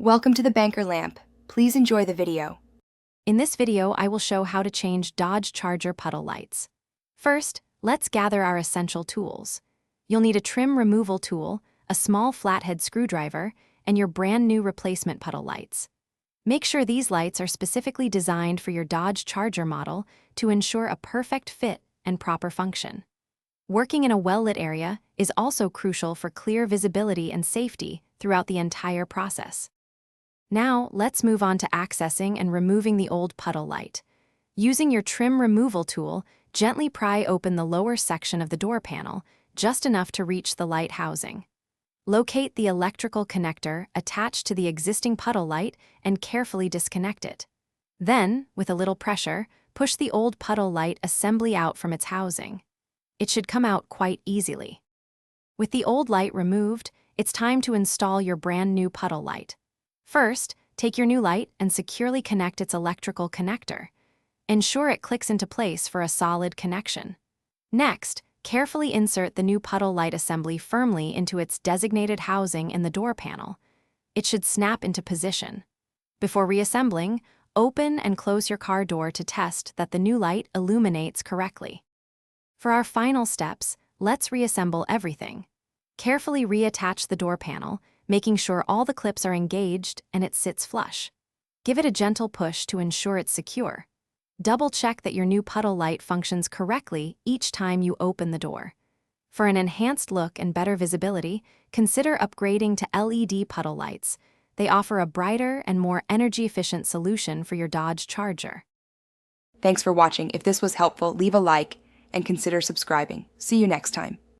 Welcome to the Banker Lamp. Please enjoy the video. In this video, I will show how to change Dodge Charger puddle lights. First, let's gather our essential tools. You'll need a trim removal tool, a small flathead screwdriver, and your brand new replacement puddle lights. Make sure these lights are specifically designed for your Dodge Charger model to ensure a perfect fit and proper function. Working in a well-lit area is also crucial for clear visibility and safety throughout the entire process. Now, let's move on to accessing and removing the old puddle light. Using your trim removal tool, gently pry open the lower section of the door panel, just enough to reach the light housing. Locate the electrical connector attached to the existing puddle light and carefully disconnect it. Then, with a little pressure, push the old puddle light assembly out from its housing. It should come out quite easily. With the old light removed, it's time to install your brand new puddle light. First, take your new light and securely connect its electrical connector. Ensure it clicks into place for a solid connection. Next, carefully insert the new puddle light assembly firmly into its designated housing in the door panel. It should snap into position. Before reassembling, open and close your car door to test that the new light illuminates correctly. For our final steps, let's reassemble everything. Carefully reattach the door panel, making sure all the clips are engaged and it sits flush. Give it a gentle push to ensure it's secure. Double-check that your new puddle light functions correctly each time you open the door. For an enhanced look and better visibility, consider upgrading to LED puddle lights. They offer a brighter and more energy-efficient solution for your Dodge Charger. Thanks for watching. If this was helpful, leave a like and consider subscribing. See you next time.